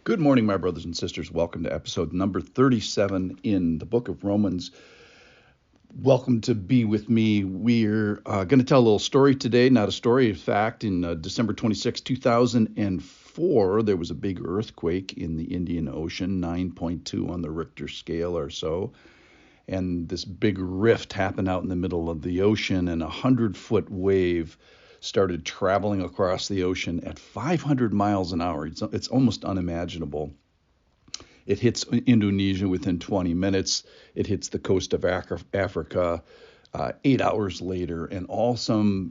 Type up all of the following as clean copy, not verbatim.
Good morning, my brothers and sisters. Welcome to episode number 37 in the book of Romans. Welcome to be with me. We're going to tell a little story today, not a story, in fact. In December 26, 2004, there was a big earthquake in the Indian Ocean, 9.2 on the Richter scale or so. And this big rift happened out in the middle of the ocean, and a 100-foot wave started traveling across the ocean at 500 miles an hour. It's almost unimaginable. It hits Indonesia within 20 minutes. It hits the coast of Africa 8 hours later, and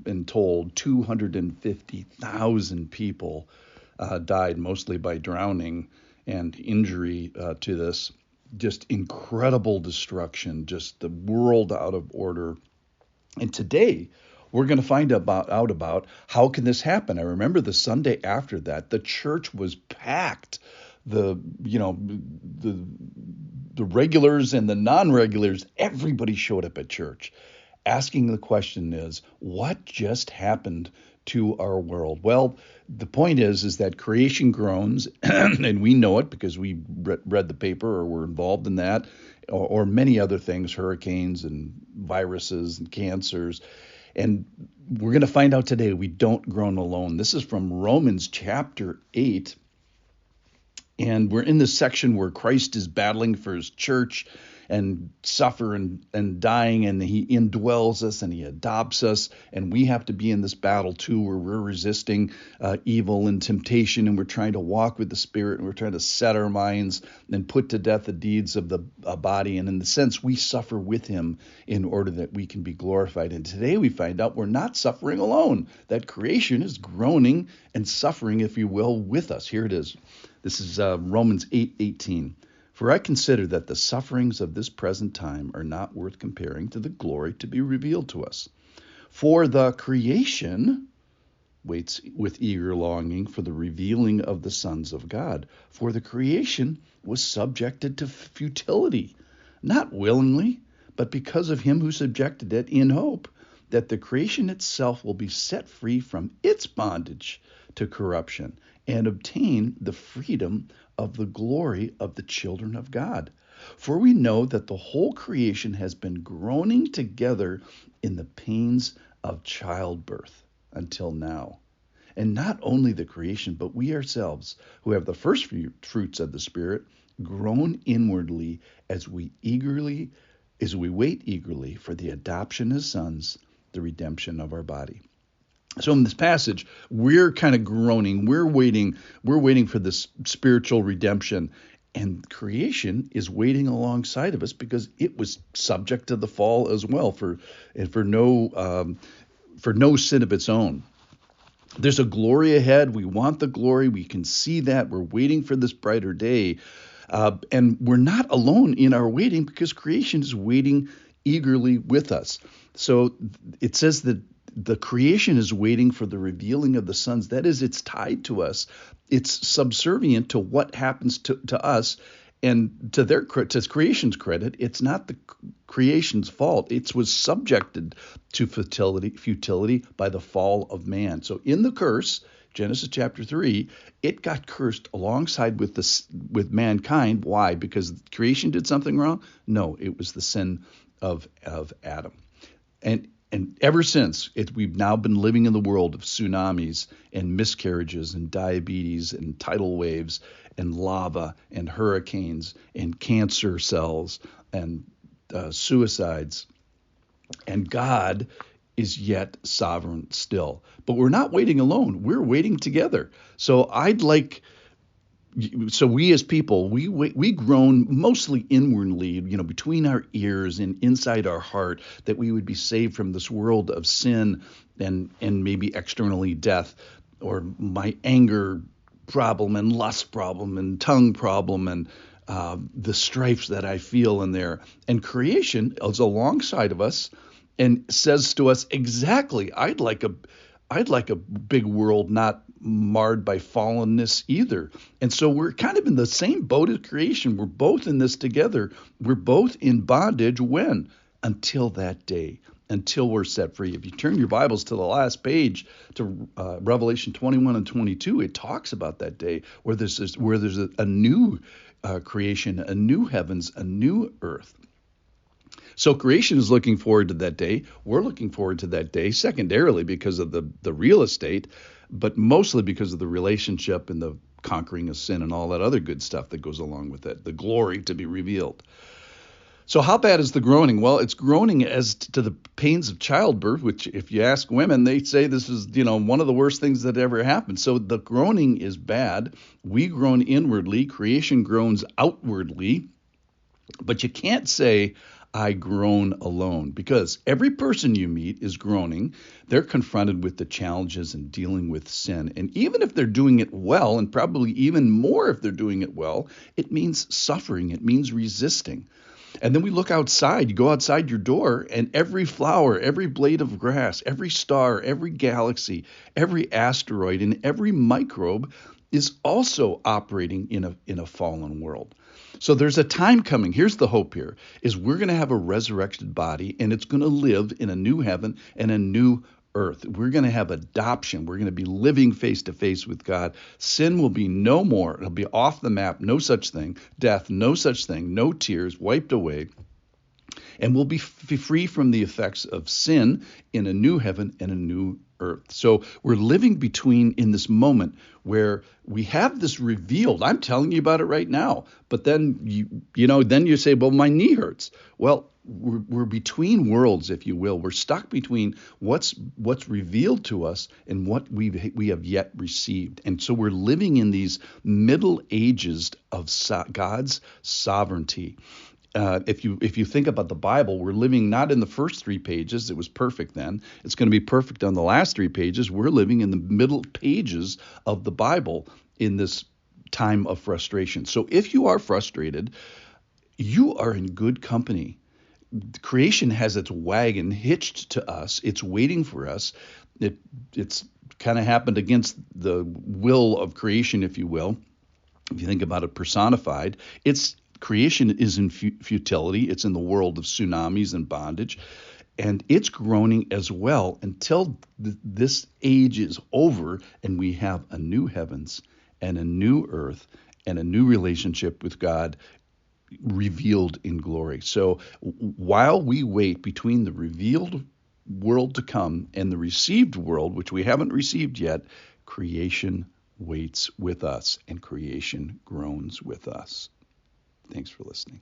been told 250,000 people died, mostly by drowning and injury to this. Just incredible destruction, just the world out of order. And today, we're going to find out about how can this happen. I remember the Sunday after that, the church was packed. The regulars and the non-regulars, everybody showed up at church. Asking the question is, what just happened to our world? Well, the point is that creation groans, and we know it because we read the paper or were involved in that, or many other things, hurricanes and viruses and cancers. And we're going to find out today we don't groan alone. This is from Romans chapter 8. And we're in this section where Christ is battling for his church and suffering and dying, and he indwells us and he adopts us. And we have to be in this battle too, where we're resisting evil and temptation, and we're trying to walk with the Spirit, and we're trying to set our minds and put to death the deeds of the body. And in the sense, we suffer with him in order that we can be glorified. And today we find out we're not suffering alone, that creation is groaning and suffering, if you will, with us. Here it is. This is Romans 8:18. For I consider that the sufferings of this present time are not worth comparing to the glory to be revealed to us. For the creation waits with eager longing for the revealing of the sons of God. For the creation was subjected to futility, not willingly, but because of him who subjected it, in hope that the creation itself will be set free from its bondage to corruption and obtain the freedom of the glory of the children of God. For we know that the whole creation has been groaning together in the pains of childbirth until now. And not only the creation, but we ourselves, who have the first fruits of the Spirit, groan inwardly as we wait eagerly for the adoption as sons, the redemption of our body. So in this passage, we're kind of groaning. We're waiting for this spiritual redemption. And creation is waiting alongside of us because it was subject to the fall as well for no sin of its own. There's a glory ahead. We want the glory. We can see that. We're waiting for this brighter day. And we're not alone in our waiting because creation is waiting eagerly with us. So it says that the creation is waiting for the revealing of the sons. That is, it's tied to us. It's subservient to what happens to us. And to creation's credit, it's not the creation's fault. It was subjected to futility by the fall of man. So in the curse, Genesis chapter 3, it got cursed alongside with mankind. Why? Because creation did something wrong? No, it was the sin of Adam. And ever since, we've now been living in the world of tsunamis and miscarriages and diabetes and tidal waves and lava and hurricanes and cancer cells and suicides. And God is yet sovereign still. But we're not waiting alone. We're waiting together. So we as people, we groan mostly inwardly, between our ears and inside our heart, that we would be saved from this world of sin and maybe externally death, or my anger problem and lust problem and tongue problem and the strifes that I feel in there. And creation is alongside of us and says to us, exactly, I'd like a big world not marred by fallenness either. And so we're kind of in the same boat as creation. We're both in this together. We're both in bondage. When? Until that day. until we're set free. If you turn your Bibles to the last page to Revelation 21 and 22, it talks about that day where there's a new creation, a new heavens, a new earth. So creation is looking forward to that day. We're looking forward to that day, secondarily because of the real estate, but mostly because of the relationship and the conquering of sin and all that other good stuff that goes along with it, the glory to be revealed. So how bad is the groaning? Well, it's groaning as to the pains of childbirth, which if you ask women, they say this is, one of the worst things that ever happened. So the groaning is bad. We groan inwardly. Creation groans outwardly. But you can't say, I groan alone, because every person you meet is groaning. They're confronted with the challenges and dealing with sin. And even if they're doing it well, and probably even more if they're doing it well, it means suffering. It means resisting. And then we look outside, you go outside your door, and every flower, every blade of grass, every star, every galaxy, every asteroid, and every microbe is also operating in a fallen world. So there's a time coming. Here's the hope here, is we're going to have a resurrected body, and it's going to live in a new heaven and a new earth. We're going to have adoption. We're going to be living face to face with God. Sin will be no more. It'll be off the map. No such thing. Death, no such thing. No tears, wiped away. And we'll be free from the effects of sin in a new heaven and a new earth. So we're living in this moment where we have this revealed. I'm telling you about it right now. But then you say, well, my knee hurts. Well, we're between worlds, if you will. We're stuck between what's revealed to us and what we have yet received. And so we're living in these middle ages of God's sovereignty. If you think about the Bible, we're living not in the first 3 pages. It was perfect then. It's going to be perfect on the last 3 pages. We're living in the middle pages of the Bible in this time of frustration. So if you are frustrated, you are in good company. Creation has its wagon hitched to us. It's waiting for us. It's kind of happened against the will of creation, if you will. If you think about it personified, creation is in futility. It's in the world of tsunamis and bondage, and it's groaning as well until this age is over and we have a new heavens and a new earth and a new relationship with God revealed in glory. So while we wait between the revealed world to come and the received world, which we haven't received yet, creation waits with us and creation groans with us. Thanks for listening.